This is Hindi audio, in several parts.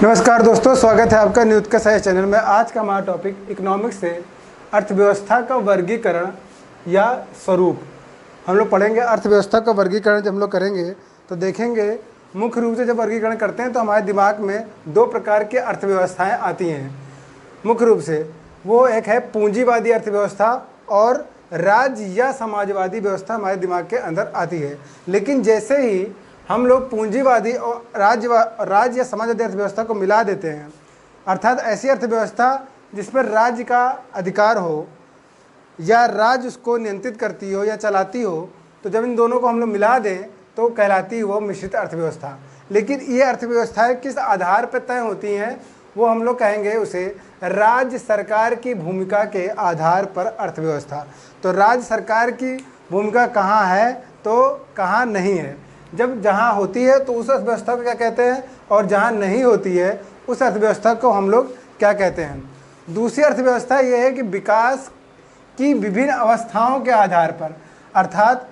नमस्कार दोस्तों, स्वागत है आपका न्यूज का सही चैनल में। आज का हमारा टॉपिक इकोनॉमिक्स से अर्थव्यवस्था का वर्गीकरण या स्वरूप। हम लोग पढ़ेंगे अर्थव्यवस्था का वर्गीकरण। जब हम लोग करेंगे तो देखेंगे मुख्य रूप से जब वर्गीकरण करते हैं तो हमारे दिमाग में दो प्रकार की अर्थव्यवस्थाएं आती हैं। मुख्य रूप से वो एक है पूंजीवादी अर्थव्यवस्था और राज्य या समाजवादी व्यवस्था हमारे दिमाग के अंदर आती है। लेकिन जैसे ही हम लोग पूंजीवादी और राज्य या समाजवादी अर्थव्यवस्था को मिला देते हैं, अर्थात ऐसी अर्थव्यवस्था जिस पर राज्य का अधिकार हो या राज्य उसको नियंत्रित करती हो या चलाती हो, तो जब इन दोनों को हम लोग मिला दें तो कहलाती है वो मिश्रित अर्थव्यवस्था। लेकिन ये अर्थव्यवस्थाएं किस आधार पर तय होती हैं, वो हम लोग कहेंगे उसे राज्य सरकार की भूमिका के आधार पर अर्थव्यवस्था। तो राज्य सरकार की भूमिका कहाँ है तो कहाँ नहीं है। जब जहाँ होती है तो उस अर्थव्यवस्था को क्या कहते हैं, और जहाँ नहीं होती है उस अर्थव्यवस्था को हम लोग क्या कहते हैं। दूसरी अर्थव्यवस्था ये है कि विकास की विभिन्न अवस्थाओं के आधार पर, अर्थात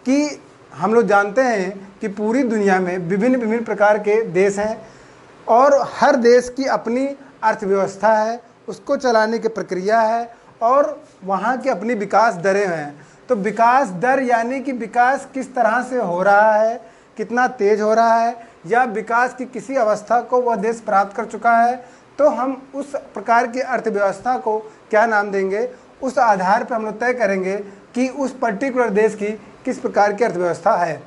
कि हम लोग जानते हैं कि पूरी दुनिया में विभिन्न विभिन्न प्रकार के देश हैं और हर देश की अपनी अर्थव्यवस्था है, उसको चलाने की प्रक्रिया है और वहाँ की अपनी विकास दरें हैं। तो विकास दर यानी कि विकास किस तरह से हो रहा है, कितना तेज हो रहा है, या विकास की किसी अवस्था को वह देश प्राप्त कर चुका है, तो हम उस प्रकार की अर्थव्यवस्था को क्या नाम देंगे। उस आधार पर हम लोग तय करेंगे कि उस पर्टिकुलर देश की किस प्रकार की अर्थव्यवस्था है,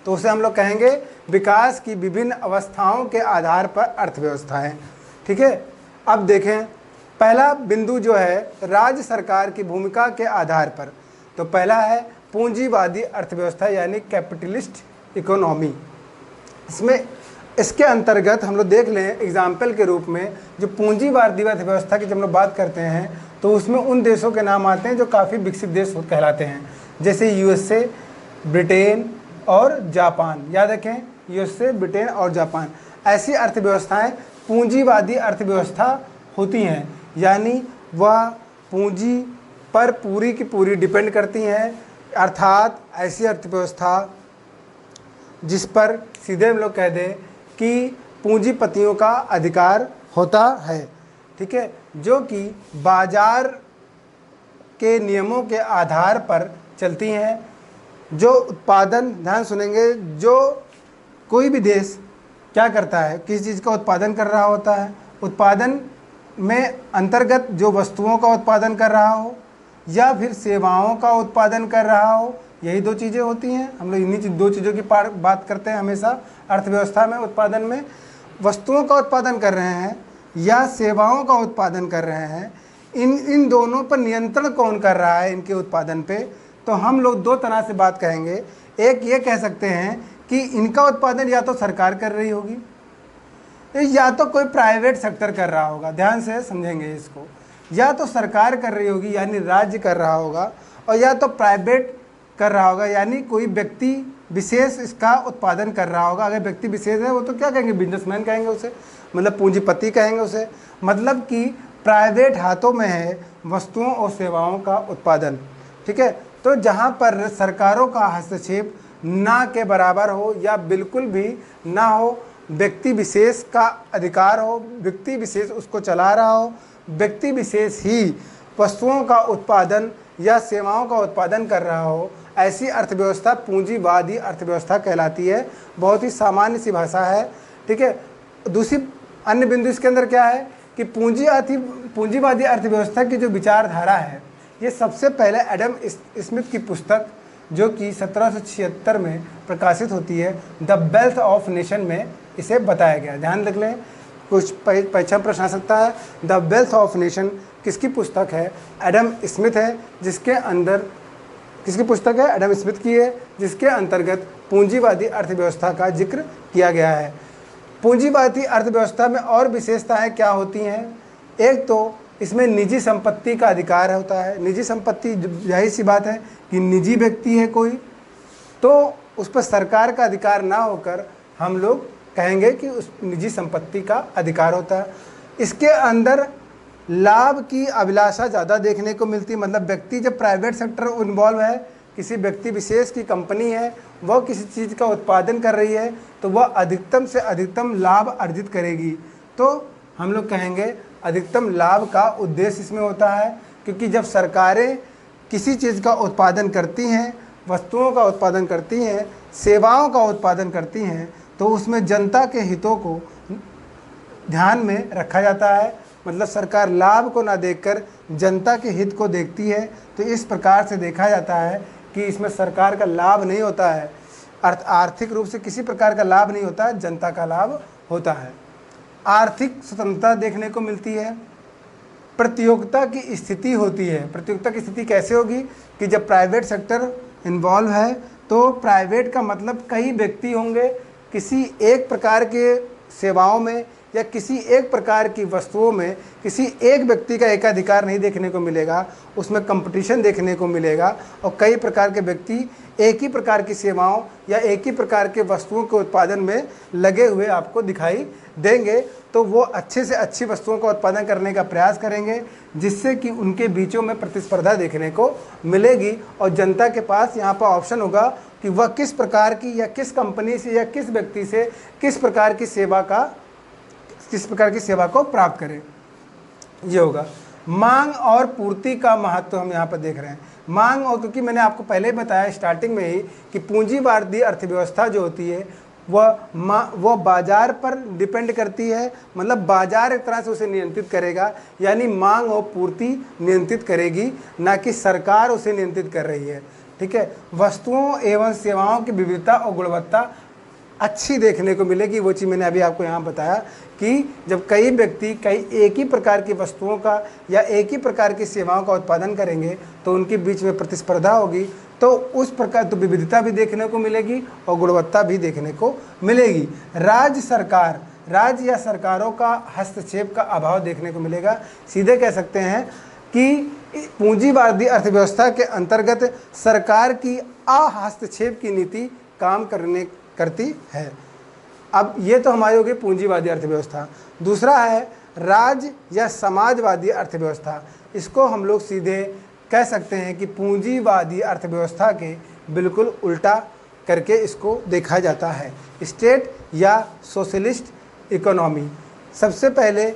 तो उसे हम लोग कहेंगे विकास की विभिन्न अवस्थाओं के आधार पर अर्थव्यवस्थाएं। ठीक है, अब देखें पहला बिंदु जो है राज्य सरकार की भूमिका के आधार पर। तो पहला है पूंजीवादी अर्थव्यवस्था यानी कैपिटलिस्ट इकोनॉमी। इसके अंतर्गत हम लोग देख लें एग्जाम्पल के रूप में, जो पूंजीवादी अर्थव्यवस्था की जब हम लोग बात करते हैं तो उसमें उन देशों के नाम आते हैं जो काफ़ी विकसित देश कहलाते हैं, जैसे यूएसए, ब्रिटेन और जापान। याद रखें, यूएसए, ब्रिटेन और जापान। ऐसी अर्थव्यवस्थाएं पूंजीवादी अर्थव्यवस्था होती हैं, यानी वह पूंजी पर पूरी की पूरी डिपेंड करती हैं। अर्थात ऐसी अर्थव्यवस्था जिस पर सीधे हम लोग कह दें कि पूंजीपतियों का अधिकार होता है। ठीक है, जो कि बाजार के नियमों के आधार पर चलती हैं। जो उत्पादन, ध्यान सुनेंगे, जो कोई भी देश क्या करता है, किस चीज़ का उत्पादन कर रहा होता है, उत्पादन में अंतर्गत जो वस्तुओं का उत्पादन कर रहा हो या फिर सेवाओं का उत्पादन कर रहा हो, यही दो चीज़ें होती हैं। हम लोग इन्हीं दो चीज़ों की बात करते हैं हमेशा अर्थव्यवस्था में। उत्पादन में वस्तुओं का उत्पादन कर रहे हैं या सेवाओं का उत्पादन कर रहे हैं, इन दोनों पर नियंत्रण कौन कर रहा है इनके उत्पादन पे, तो हम लोग दो तरह से बात कहेंगे। एक ये कह सकते हैं कि इनका उत्पादन या तो सरकार कर रही होगी या तो कोई प्राइवेट सेक्टर कर रहा होगा। ध्यान से समझेंगे इसको, या तो सरकार कर रही होगी यानी राज्य कर रहा होगा, और या तो प्राइवेट कर रहा होगा यानी कोई व्यक्ति विशेष इसका उत्पादन कर रहा होगा। अगर व्यक्ति विशेष है वो तो क्या कहेंगे, बिजनेसमैन कहेंगे उसे, मतलब पूंजीपति कहेंगे उसे। मतलब कि प्राइवेट हाथों में है वस्तुओं और सेवाओं का उत्पादन। ठीक है, तो जहाँ पर सरकारों का हस्तक्षेप ना के बराबर हो या बिल्कुल भी ना हो, व्यक्ति विशेष का अधिकार हो, व्यक्ति विशेष उसको चला रहा हो, व्यक्ति विशेष ही वस्तुओं का उत्पादन या सेवाओं का उत्पादन कर रहा हो, ऐसी अर्थव्यवस्था पूंजीवादी अर्थव्यवस्था कहलाती है। बहुत ही सामान्य सी भाषा है। ठीक है, दूसरी अन्य बिंदु इसके अंदर क्या है कि पूंजीवादी अर्थव्यवस्था की जो विचारधारा है, ये सबसे पहले एडम स्मिथ की पुस्तक जो कि 1776 में प्रकाशित होती है, द वेल्थ ऑफ नेशन में इसे बताया गया। ध्यान रख लें, कुछ परीक्षा प्रश्न आ सकता है। द वेल्थ ऑफ नेशन किसकी पुस्तक है, एडम स्मिथ है, जिसके अंदर किसकी पुस्तक है, एडम स्मिथ की है, जिसके अंतर्गत पूंजीवादी अर्थव्यवस्था का जिक्र किया गया है। पूंजीवादी अर्थव्यवस्था में और विशेषताएं क्या होती हैं, एक तो इसमें निजी संपत्ति का अधिकार होता है। निजी संपत्ति, यही सी बात है कि निजी व्यक्ति है कोई, तो उस पर सरकार का अधिकार ना होकर हम लोग कहेंगे कि उस निजी संपत्ति का अधिकार होता है। इसके अंदर लाभ की अभिलाषा ज़्यादा देखने को मिलती है। मतलब व्यक्ति, जब प्राइवेट सेक्टर इन्वॉल्व है, किसी व्यक्ति विशेष की कंपनी है, वह किसी चीज़ का उत्पादन कर रही है तो वह अधिकतम से अधिकतम लाभ अर्जित करेगी। तो हम लोग कहेंगे अधिकतम लाभ का उद्देश्य इसमें होता है, क्योंकि जब सरकारें किसी चीज़ का उत्पादन करती हैं, वस्तुओं का उत्पादन करती हैं, सेवाओं का उत्पादन करती हैं, तो उसमें जनता के हितों को ध्यान में रखा जाता है। मतलब सरकार लाभ को ना देखकर जनता के हित को देखती है। तो इस प्रकार से देखा जाता है कि इसमें सरकार का लाभ नहीं होता है, आर्थिक रूप से किसी प्रकार का लाभ नहीं होता है, जनता का लाभ होता है। आर्थिक स्वतंत्रता देखने को मिलती है। प्रतियोगिता की स्थिति होती है। प्रतियोगिता की स्थिति कैसे होगी कि जब प्राइवेट सेक्टर इन्वॉल्व है तो प्राइवेट का मतलब कई व्यक्ति होंगे, किसी एक प्रकार के सेवाओं में या किसी एक प्रकार की वस्तुओं में किसी एक व्यक्ति का एकाधिकार नहीं देखने को मिलेगा, उसमें कंपटीशन देखने को मिलेगा और कई प्रकार के व्यक्ति एक ही प्रकार की सेवाओं या एक ही प्रकार के वस्तुओं के उत्पादन में लगे हुए आपको दिखाई देंगे। तो वो अच्छे से अच्छी वस्तुओं का उत्पादन करने का प्रयास करेंगे, जिससे कि उनके बीचों में प्रतिस्पर्धा देखने को मिलेगी और जनता के पास यहाँ पर ऑप्शन होगा कि वह किस प्रकार की या किस कंपनी से या किस व्यक्ति से किस प्रकार की सेवा को प्राप्त करें। ये होगा। मांग और पूर्ति का महत्व हम यहाँ पर देख रहे हैं। मांग, और क्योंकि मैंने आपको पहले ही बताया स्टार्टिंग में ही कि पूंजीवादी अर्थव्यवस्था जो होती है वह बाजार पर डिपेंड करती है। मतलब बाजार एक तरह से उसे नियंत्रित करेगा, यानी मांग और पूर्ति नियंत्रित करेगी, ना कि सरकार उसे नियंत्रित कर रही है। ठीक है। वस्तुओं एवं सेवाओं की विविधता और गुणवत्ता अच्छी देखने को मिलेगी। वो चीज़ मैंने अभी आपको यहाँ बताया कि जब कई व्यक्ति कई एक ही प्रकार की वस्तुओं का या एक ही प्रकार की सेवाओं का उत्पादन करेंगे तो उनके बीच में प्रतिस्पर्धा होगी, तो उस प्रकार तो विविधता भी देखने को मिलेगी और गुणवत्ता भी देखने को मिलेगी। राज्य या सरकारों का हस्तक्षेप का अभाव देखने को मिलेगा। सीधे कह सकते हैं कि पूंजीवादी अर्थव्यवस्था के अंतर्गत सरकार की अहस्तक्षेप की नीति काम करती है। अब ये तो हमारी हो गई पूंजीवादी अर्थव्यवस्था। दूसरा है राज्य या समाजवादी अर्थव्यवस्था। इसको हम लोग सीधे कह सकते हैं कि पूंजीवादी अर्थव्यवस्था के बिल्कुल उल्टा करके इसको देखा जाता है। स्टेट या सोशलिस्ट इकोनॉमी। सबसे पहले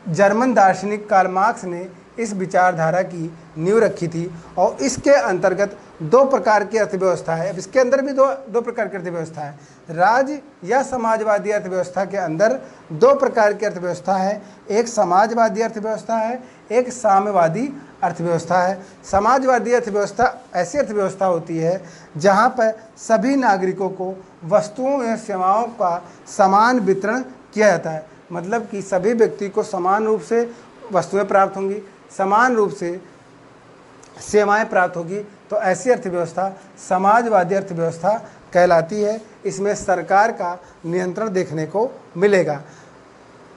जर्मन दार्शनिक कार्ल मार्क्स ने इस विचारधारा की नींव रखी थी और इसके अंतर्गत दो प्रकार की अर्थव्यवस्था है। अब इसके अंदर भी दो प्रकार की अर्थव्यवस्था है। राज्य या समाजवादी अर्थव्यवस्था के अंदर दो प्रकार की अर्थव्यवस्था है। एक समाजवादी अर्थव्यवस्था है, एक साम्यवादी अर्थव्यवस्था है। समाजवादी अर्थव्यवस्था ऐसी अर्थव्यवस्था होती है जहाँ पर सभी नागरिकों को वस्तुओं या सेवाओं का समान वितरण किया जाता है। मतलब कि सभी व्यक्ति को समान रूप से वस्तुएं प्राप्त होंगी, समान रूप से सेवाएं प्राप्त होगी। तो ऐसी अर्थव्यवस्था समाजवादी अर्थव्यवस्था कहलाती है। इसमें सरकार का नियंत्रण देखने को मिलेगा।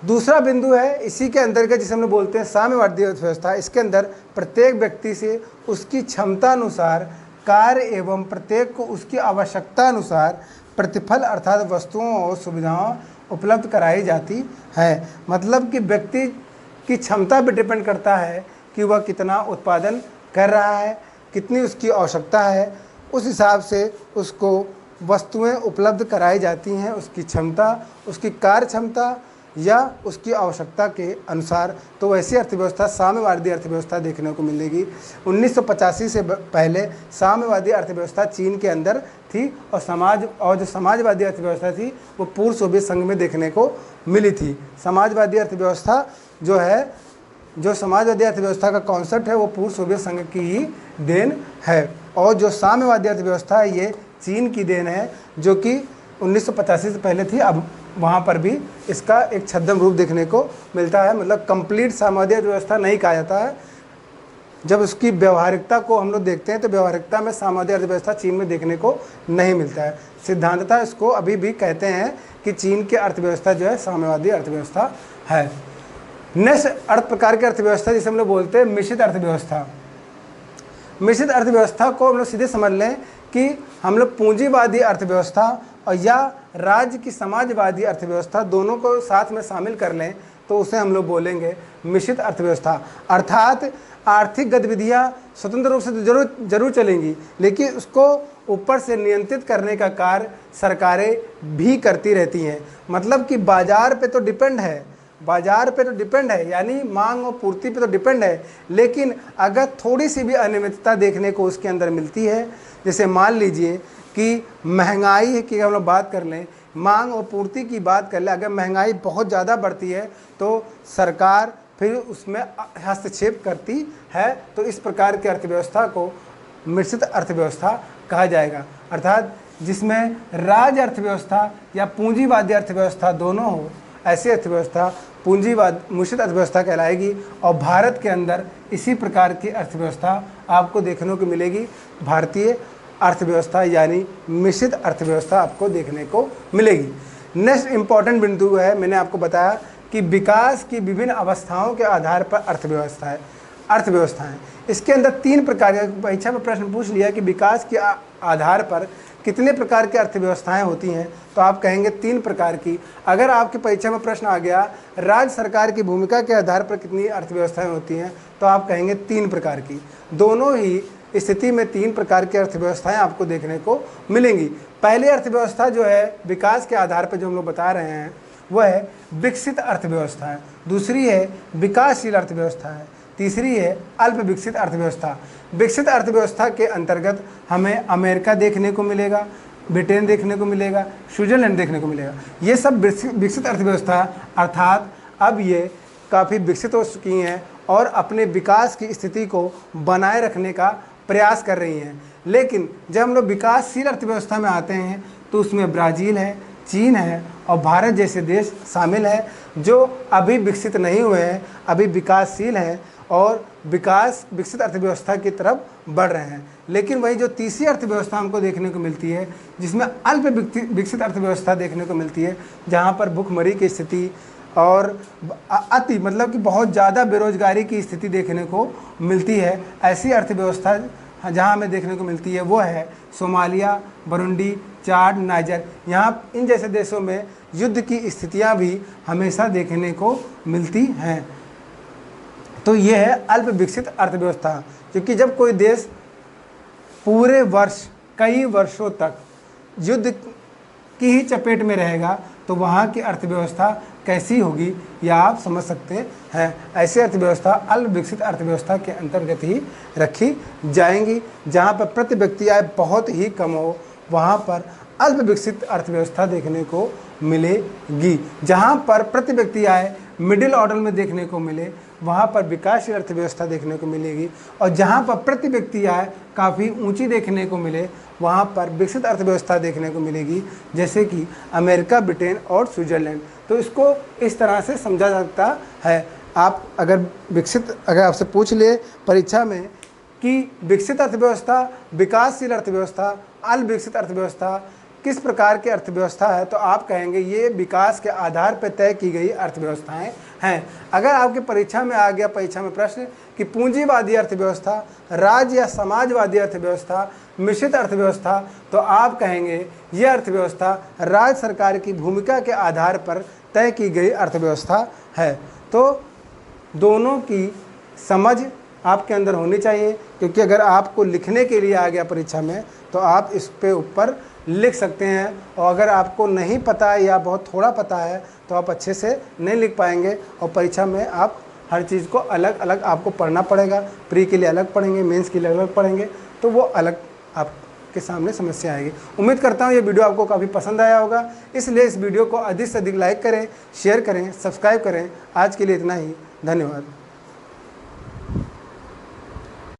दूसरा बिंदु है इसी के अंतर्गत जिसे हम लोग बोलते हैं साम्यवादी अर्थव्यवस्था। इसके अंदर प्रत्येक व्यक्ति से उसकी क्षमता अनुसार कार्य एवं प्रत्येक को उसकी आवश्यकता अनुसार प्रतिफल अर्थात वस्तुओं और सुविधाओं उपलब्ध कराई जाती है। मतलब कि व्यक्ति की क्षमता पर डिपेंड करता है कि वह कितना उत्पादन कर रहा है, कितनी उसकी आवश्यकता है, उस हिसाब से उसको वस्तुएं उपलब्ध कराई जाती हैं। उसकी क्षमता, उसकी कार्य क्षमता या उसकी आवश्यकता के अनुसार। तो वैसी अर्थव्यवस्था साम्यवादी अर्थव्यवस्था देखने को मिलेगी। 1985 से पहले साम्यवादी अर्थव्यवस्था चीन के अंदर थी और जो समाजवादी अर्थव्यवस्था थी वो पूर्व सोवियत संघ में देखने को मिली थी। समाजवादी अर्थव्यवस्था जो समाजवादी अर्थव्यवस्था का कॉन्सेप्ट है वो पूर्व सोवियत संघ की ही देन है और जो साम्यवादी अर्थव्यवस्था है ये चीन की देन है, जो कि 1985 से पहले थी। अब वहाँ पर भी इसका एक छद्म रूप देखने को मिलता है। मतलब कंप्लीट साम्यवादी अर्थव्यवस्था नहीं कहा जाता है। जब उसकी व्यवहारिकता को हम लोग देखते हैं तो व्यवहारिकता में साम्यवादी अर्थव्यवस्था चीन में देखने को नहीं मिलता है। सिद्धांततः इसको अभी भी कहते हैं कि चीन की अर्थव्यवस्था जो है साम्यवादी अर्थव्यवस्था है। नेक्स्ट प्रकार की अर्थव्यवस्था जिसे हम लोग बोलते हैं मिश्रित अर्थव्यवस्था। मिश्रित अर्थव्यवस्था को हम लोग सीधे समझ लें कि हम लोग पूंजीवादी अर्थव्यवस्था और या राज्य की समाजवादी अर्थव्यवस्था दोनों को साथ में शामिल कर लें तो उसे हम लोग बोलेंगे मिश्रित अर्थव्यवस्था। अर्थात आर्थिक गतिविधियां स्वतंत्र रूप से तो जरूर चलेंगी, लेकिन उसको ऊपर से नियंत्रित करने का कार्य सरकारें भी करती रहती हैं। मतलब कि बाजार पे तो डिपेंड है, यानी मांग और पूर्ति पे तो डिपेंड है, लेकिन अगर थोड़ी सी भी अनियमितता देखने को उसके अंदर मिलती है, जैसे मान लीजिए कि महंगाई की हम लोग बात कर लें, मांग और पूर्ति की बात कर लें, अगर महंगाई बहुत ज़्यादा बढ़ती है तो सरकार फिर उसमें हस्तक्षेप करती है, तो इस प्रकार की अर्थव्यवस्था को मिश्रित अर्थव्यवस्था कहा जाएगा। अर्थात जिसमें राज्य अर्थव्यवस्था या पूंजीवादी अर्थव्यवस्था दोनों हो, ऐसी अर्थव्यवस्था मिश्रित अर्थव्यवस्था कहलाएगी। और भारत के अंदर इसी प्रकार की अर्थव्यवस्था आपको देखने को मिलेगी। भारतीय अर्थव्यवस्था यानी मिश्रित अर्थव्यवस्था आपको देखने को मिलेगी। नेक्स्ट इंपॉर्टेंट बिंदु है, मैंने आपको बताया कि विकास की विभिन्न अवस्थाओं के आधार पर अर्थव्यवस्थाएं। इसके अंदर 3 प्रकार के, परीक्षा में प्रश्न पूछ लिया कि विकास के आधार पर कितने प्रकार की अर्थव्यवस्थाएं होती हैं, तो आप कहेंगे 3 प्रकार की। अगर आपकी परीक्षा में प्रश्न आ गया राज्य सरकार की भूमिका के आधार पर कितनी अर्थव्यवस्थाएं होती हैं, तो आप कहेंगे 3 प्रकार की। दोनों ही स्थिति में 3 प्रकार की अर्थव्यवस्थाएं आपको देखने को मिलेंगी। पहली अर्थव्यवस्था जो है विकास के आधार पर जो हम लोग बता रहे हैं वह है विकसित अर्थव्यवस्था है, दूसरी है विकासशील अर्थव्यवस्था है, तीसरी है अल्प विकसित अर्थव्यवस्था। विकसित अर्थव्यवस्था के अंतर्गत हमें अमेरिका देखने को मिलेगा, ब्रिटेन देखने को मिलेगा, स्विट्जरलैंड देखने को मिलेगा। ये सब विकसित अर्थव्यवस्था, अर्थात अब ये काफ़ी विकसित हो चुकी हैं और अपने विकास की स्थिति को बनाए रखने का प्रयास कर रही हैं। लेकिन जब हम लोग विकासशील अर्थव्यवस्था में आते हैं तो उसमें ब्राज़ील है, चीन है और भारत जैसे देश शामिल हैं, जो अभी विकसित नहीं हुए हैं, अभी विकासशील हैं और विकसित अर्थव्यवस्था की तरफ बढ़ रहे हैं। लेकिन वही जो तीसरी अर्थव्यवस्था हमको देखने को मिलती है, जिसमें अल्प विकसित अर्थव्यवस्था देखने को मिलती है, जहाँ पर भुखमरी की स्थिति और मतलब कि बहुत ज़्यादा बेरोजगारी की स्थिति देखने को मिलती है, ऐसी अर्थव्यवस्था जहाँ हमें देखने को मिलती है वो है सोमालिया, बुरुंडी, चाड, नाइजर। यहाँ इन जैसे देशों में युद्ध की स्थितियाँ भी हमेशा देखने को मिलती हैं। तो ये है अल्प विकसित अर्थव्यवस्था, क्योंकि जब कोई देश पूरे वर्ष कई वर्षों तक युद्ध की ही चपेट में रहेगा तो वहाँ की अर्थव्यवस्था कैसी होगी यह आप समझ सकते हैं। ऐसी अर्थव्यवस्था अल्प विकसित अर्थव्यवस्था के अंतर्गत ही रखी जाएंगी। जहाँ पर प्रति व्यक्ति आय बहुत ही कम हो वहाँ पर अल्प विकसित अर्थव्यवस्था देखने को मिलेगी। जहाँ पर प्रति व्यक्ति आय मिडिल ऑर्डर में देखने को मिले वहाँ पर विकासशील अर्थव्यवस्था देखने को मिलेगी। और जहाँ पर प्रति व्यक्ति आय काफ़ी ऊंची देखने को मिले वहाँ पर विकसित अर्थव्यवस्था देखने को मिलेगी, जैसे कि अमेरिका, ब्रिटेन और स्विट्जरलैंड। तो इसको इस तरह से समझा जाता है। आप अगर आपसे पूछ ले परीक्षा में कि विकसित अर्थव्यवस्था, विकासशील अर्थव्यवस्था, अल्प विकसित अर्थव्यवस्था किस प्रकार की अर्थव्यवस्था है, तो आप कहेंगे ये विकास के आधार पर तय की गई अर्थव्यवस्थाएं हैं। अगर आपके परीक्षा में आ गया परीक्षा में प्रश्न कि पूंजीवादी अर्थव्यवस्था, राज्य या समाजवादी अर्थव्यवस्था, मिश्रित अर्थव्यवस्था, तो आप कहेंगे ये अर्थव्यवस्था राज्य सरकार की भूमिका के आधार पर तय की गई अर्थव्यवस्था है। तो दोनों की समझ आपके अंदर होनी चाहिए, क्योंकि अगर आपको लिखने के लिए आ गया परीक्षा में तो आप इस पे ऊपर लिख सकते हैं, और अगर आपको नहीं पता है या बहुत थोड़ा पता है तो आप अच्छे से नहीं लिख पाएंगे और परीक्षा में आप हर चीज़ को अलग अलग आपको पढ़ना पड़ेगा। प्री के लिए अलग पढ़ेंगे, मेंस के लिए अलग पढ़ेंगे, तो वो अलग आपके सामने समस्या आएगी। उम्मीद करता हूँ ये वीडियो आपको काफ़ी पसंद आया होगा, इसलिए इस वीडियो को अधिक से अधिक लाइक करें, शेयर करें, सब्सक्राइब करें। आज के लिए इतना ही, धन्यवाद।